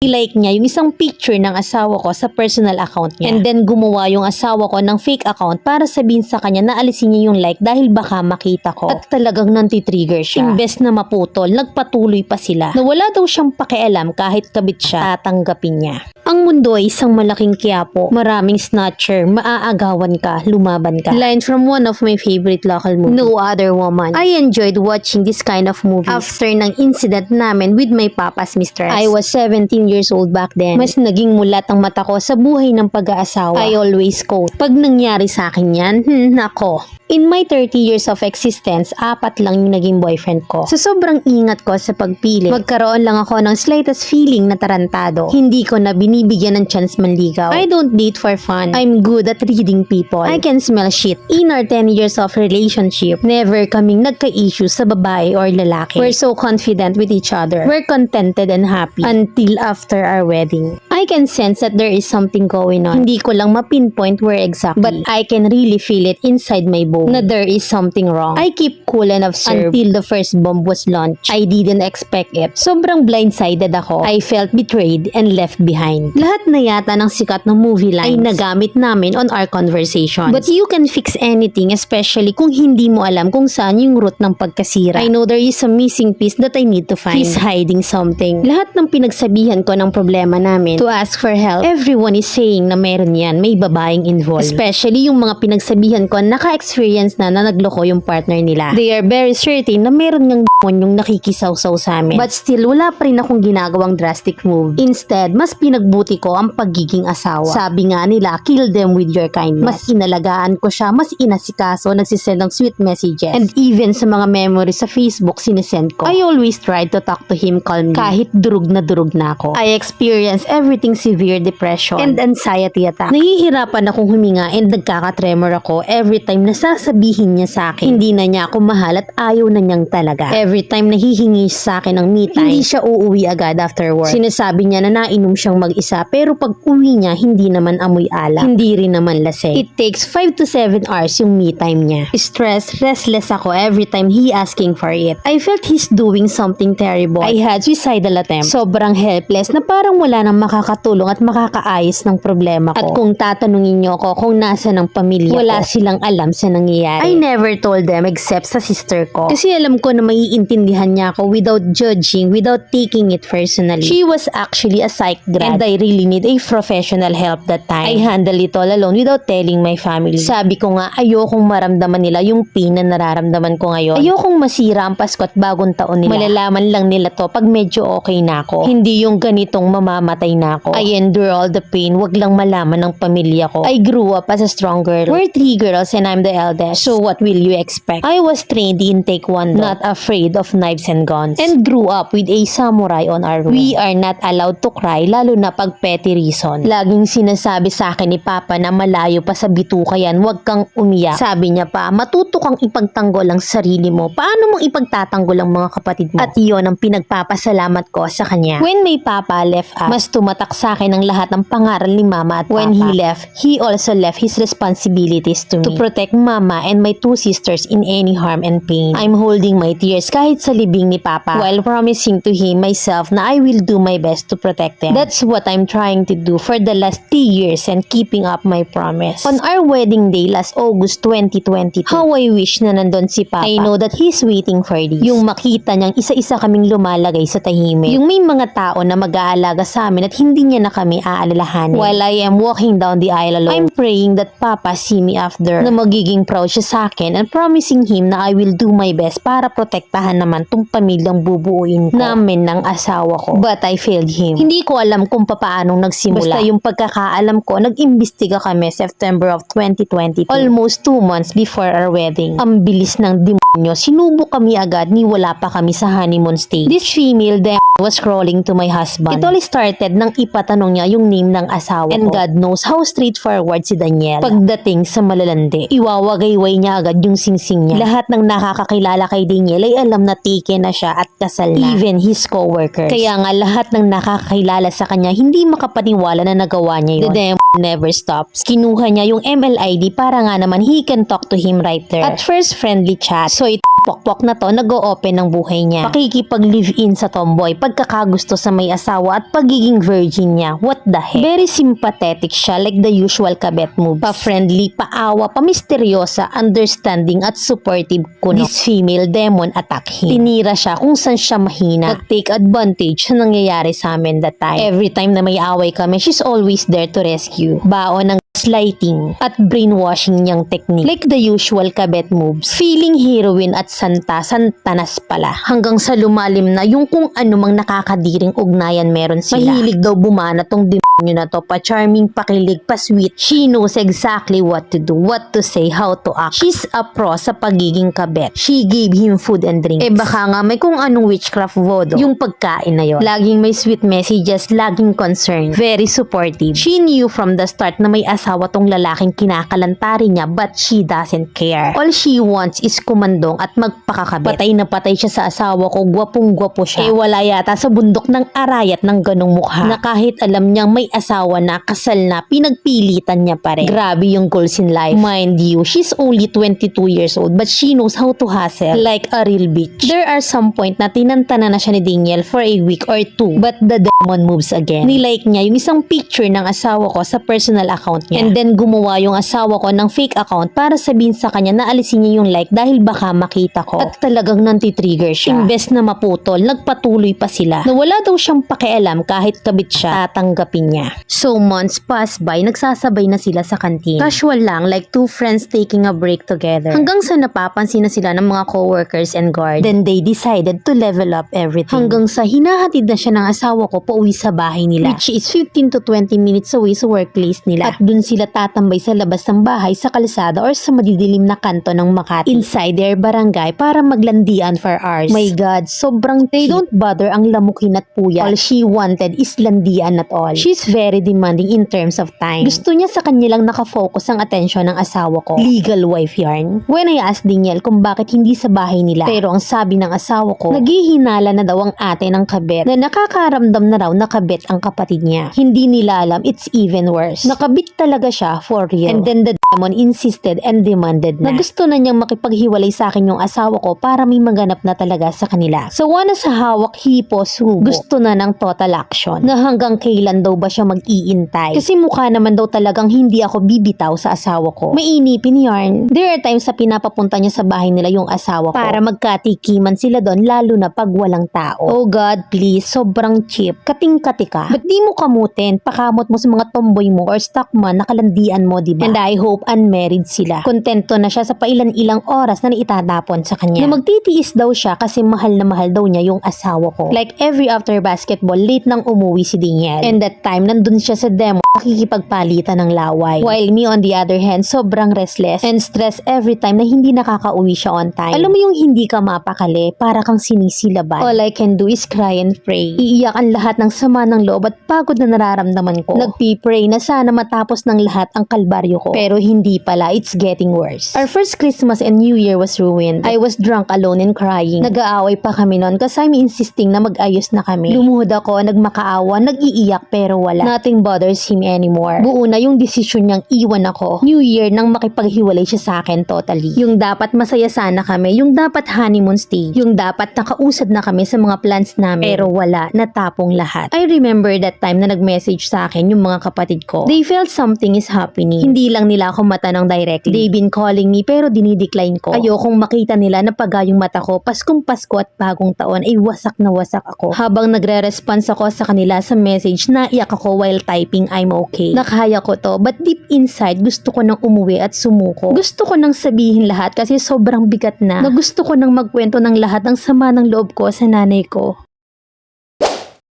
like niya yung isang picture ng asawa ko sa personal account niya. And then gumawa yung asawa ko ng fake account para sabihin sa kanya na alisin niya yung like dahil baka makita ko. At talagang nanti-trigger siya. Imbes na maputol, nagpatuloy pa sila. Na wala daw siyang pakialam kahit kabit siya, tatanggapin niya. Ang mundo ay isang malaking kiyapo. Maraming snatcher, maaagawan ka, lumaban ka. Line from one of my favorite local movies, No Other Woman. I enjoyed watching this kind of movies after ng incident namin with my papa's mistress. I was 17 years old back then. Mas naging mulat ang mata ko sa buhay ng pag-aasawa. I always quote, pag nangyari sa akin yan, nako. In my 30 years of existence, 4 lang yung naging boyfriend ko. So sobrang ingat ko sa pagpili. Magkaroon lang ako ng slightest feeling na tarantado. Hindi ko na binibigyan ng chance manligaw. I don't date for fun. I'm good at reading people. I can smell shit. In our 10 years of relationship, never kaming nagka-issue sa babae or lalaki. We're so confident with each other. We're contented and happy until after our wedding. I can sense that there is something going on. Hindi ko lang ma-pinpoint where exactly, but I can really feel it inside my bone na there is something wrong. I keep cool and observe until the first bomb was launched. I didn't expect it. Sobrang blindsided ako. I felt betrayed and left behind. Lahat na yata ng sikat na movie lines ay nagamit namin on our conversations. But you can fix anything, especially kung hindi mo alam kung saan yung root ng pagkasira. I know there is a missing piece that I need to find. He's hiding something. Lahat ng pinagsabihan ko ng problema namin to ask for help, everyone is saying na meron yan, may babaeng involved. Especially yung mga pinagsabihan ko naka-experience na nagloko yung partner nila. They are very certain na meron ngang yung nakikisaw-saw sa amin. But still, wala pa rin akong ginagawang drastic move. Instead, mas pinagbuti ko ang pagiging asawa. Sabi nga nila, kill them with your kindness. Mas inalagaan ko siya, mas inasikaso, nagsisend ng sweet messages. And even sa mga memories sa Facebook, sinesend ko. I always tried to talk to him calmly. Kahit durug na ako. I experienced everything severe depression and anxiety attack. Nahihirapan akong huminga and nagkakatremor ako every time na sasabihin niya sa akin. Hindi na niya ako mahal at ayaw na niyang talaga. Every time nahihingi siya sa akin ng me time, hindi siya uuwi agad after work. Sinasabi niya na nainom siyang mag-isa pero pag uwi niya, hindi naman amoy alak. Hindi rin naman lasing. It takes 5 to 7 hours yung me time niya. Stressed, restless ako every time he asking for it. I felt he's doing something terrible. I had suicidal attempt. Sobrang helpless na parang wala nang makakatulong at makakaayos ng problema ko. At kung tatanungin niyo ako kung nasa ng pamilya ko, wala silang alam sa nangyayari. I never told them except sa sister ko. Kasi alam ko na maiintindihan niya ako without judging, without taking it personally. She was actually a psych grad and I really need a professional help that time. I handle it all alone without telling my family. Sabi ko nga, ayokong maramdaman nila yung pain na nararamdaman ko ngayon. Ayokong masira ang Pasko at bagong taon nila. Malalaman lang nila to pag medyo okay na ako. Hindi yung ganitong mamamatay na ako. I endure all the pain, wag lang malaman ng pamilya ko. I grew up as a strong girl. We're 3 girls and I'm the eldest. So what will you expect? I was trained in Taekwondo, not afraid of knives and guns, and grew up with a samurai on our room. We are not allowed to cry, lalo na pag petty reason. Laging sinasabi sa akin ni Papa na malayo pa sa bituka yan, wag kang umiyak. Sabi niya pa, matuto kang ipagtanggol ang sarili mo. Paano mong ipagtatanggol ang mga kapatid mo? At iyon ang pinagpapasalamat ko sa kanya. When my Papa left us, mas tumatak sa akin ang lahat ng pangaral ni Mama at when he left, he also left his responsibilities to me. To protect Mama and my 2 sisters in any harm and pain. I'm holding my tears kahit sa libing ni Papa while promising to him myself na I will do my best to protect them. That's what I'm trying to do for the last 3 years and keeping up my promise. On our wedding day last August 2022, how I wish na nandun si Papa. I know that he's waiting for this. Yung makita niyang isa-isa kaming lumalagay sa tahimik. Yung may mga tao na mag-aalaga sa amin at hindi niya na kami aalalahanin. While I am walking down the aisle alone, I'm praying that Papa see me after, na magiging proud siya sa akin and promising him na I will do my best para protektahan naman tong pamilyang bubuuin ko namin ng asawa ko. But I failed him. Hindi ko alam kung papaanong nagsimula. Basta yung pagkakaalam ko, nag-imbestiga kami September of 2022. Almost 2 months before our wedding. Ang bilis ng demonyo. Sinubok kami agad ni wala pa kami sa honeymoon stage. This female was crawling to my husband. It all started nang ipatanong niya yung name ng asawa ko. And God knows how straightforward si Daniel. Pagdating sa malalandi, iwawagayway niya agad yung singsing niya. Lahat ng nakakakilala kay Daniel ay alam na taken na siya at kasal na. Even his co-workers. Kaya nga lahat ng nakakakilala sa kanya hindi makapaniwala na nagawa niya yun. The demon never stops. Kinuha niya yung ML ID para nga naman he can talk to him right there. At first friendly chat. So it pokpok na to nag-o-open ng buhay niya. Pakikipag-live-in sa tomboy, pagkakagusto sa may asawa at pagiging virgin niya. What the heck? Very sympathetic siya, like the usual kabet moves. Pa-friendly, paawa, pa-misteryosa, understanding at supportive kuno. This female demon attack him. Tinira siya kung saan siya mahina. Nag-take advantage sa nangyayari sa amin that time. Every time na may away kami, she's always there to rescue. Baon ng gaslighting at brainwashing niyang technique. Like the usual kabet moves. Feeling heroine at santanas pala. Hanggang sa lumalim na yung kung anumang nakakadiring ugnayan meron sila. Mahilig daw bumana tong demonyo na to. Pa-charming, pakilig, pa-sweet. She knows exactly what to do, what to say, how to act. She's a pro sa pagiging kabet. She gave him food and drinks. Baka nga may kung anong witchcraft voodoo yung pagkain na yon. Laging may sweet messages, laging concerned. Very supportive. She knew from the start na may asawa tong lalaking kinakalantari niya, but she doesn't care. All she wants is kumandong at magpakakabit. Patay na patay siya sa asawa ko, gwapong-gwapo siya. Wala yata sa bundok ng arayat ng ganong mukha. Na kahit alam niyang may asawa na, kasal na, pinagpilitan niya pa rin. Grabe yung goals in life. Mind you, she's only 22 years old, but she knows how to hustle like a real bitch. There are some point na tinantana na siya ni Daniel for a week or two, but the demon moves again. Nilike niya yung isang picture ng asawa ko sa personal account niya. And then gumawa yung asawa ko ng fake account para sabihin sa kanya na alisin niya yung like dahil baka makita ko. At talagang nanti-trigger siya. Imbes na maputol, nagpatuloy pa sila. Na wala daw siyang pakialam kahit kabit siya, tatanggapin niya. So months pass by, nagsasabay na sila sa kantin. Casual lang, like two friends taking a break together. Hanggang sa napapansin na sila ng mga coworkers and guards. Then they decided to level up everything. Hanggang sa hinahatid na siya ng asawa ko pauwi sa bahay nila. Which is 15 to 20 minutes away sa workplace nila. At dun sila tatambay sa labas ng bahay, sa kalsada or sa madidilim na kanto ng Makati. Inside their barangay para maglandian for hours. My God, sobrang they don't bother ang lamukin at puya. All she wanted is landian at all. She's very demanding in terms of time. Gusto niya sa kanya lang nakafocus ang atensyon ng asawa ko. Legal wife yarn. When I asked Daniel kung bakit hindi sa bahay nila, pero ang sabi ng asawa ko, naghihinala na daw ang ate ng kabet na nakakaramdam na raw na kabet ang kapatid niya. Hindi nila alam, it's even worse. Nakabit talaga siya for real. And then the demon insisted and demanded na gusto na niyang makipaghiwalay sa akin yung asawa ko para may maganap na talaga sa kanila. So wala sa hawak, hipo, subo. Gusto na ng total action. Na hanggang kailan daw ba siya mag-iintay? Kasi mukha naman daw talagang hindi ako bibitaw sa asawa ko. Mainipin yarn. There are times sa pinapapunta niya sa bahay nila yung asawa ko para magkatikiman sila doon, lalo na pag walang tao. Oh God, please, sobrang cheap. Kating-kati ka. Ba't di mo kamutin? Pakamot mo sa mga tomboy mo or stockman, nakalandian mo, diba? And I hope unmarried sila. Kontento na siya sa pailan-ilang oras na itatapon sa kanya. Na magtitiis daw siya kasi mahal na mahal daw niya yung asawa ko. Like every after basketball, late nang umuwi si Daniel. And that time, nandun siya sa demo, nakikipagpalitan ng laway. While me on the other hand, sobrang restless and stressed every time na hindi nakakauwi siya on time. Alam mo yung hindi ka mapakali, para kang sinisilaban. All I can do is cry and pray. Iiyak ang lahat ng sama ng loob at pagod na nararamdaman ko. Nagpipray na sana matapos ng lahat ang kalbaryo ko. Pero hindi pala, it's getting worse. Our first Christmas and New Year was ruined. I was drunk alone and crying. Nag-aaway pa kami noon kasi I'm insisting na mag-ayos na kami. Lumuhod ako, nagmakaawa, nag-iiyak pero wala. Nothing bothers him anymore. Buo na yung desisyon niyang iwan ako. New Year nang makipaghiwalay siya sa akin totally. Yung dapat masaya sana kami, yung dapat honeymoon stage, yung dapat nakausad na kami sa mga plans namin. Pero wala, natapong lahat. I remember that time na nag-message sa akin yung mga kapatid ko. They felt something is happening. Hindi lang nila ako matanong directly. They've been calling me pero dinidecline ko. Ayokong makita nila na paga yung mata ko, Paskong Pasko at bagong taon ay wasak na wasak ako. Habang nagre-response ako sa kanila sa message, naiyak ako while typing I'm okay. Nakaya ko to, but deep inside gusto ko nang umuwi at sumuko. Gusto ko nang sabihin lahat kasi sobrang bigat na gusto ko nang magkwento ng lahat ng sama ng loob ko sa nanay ko.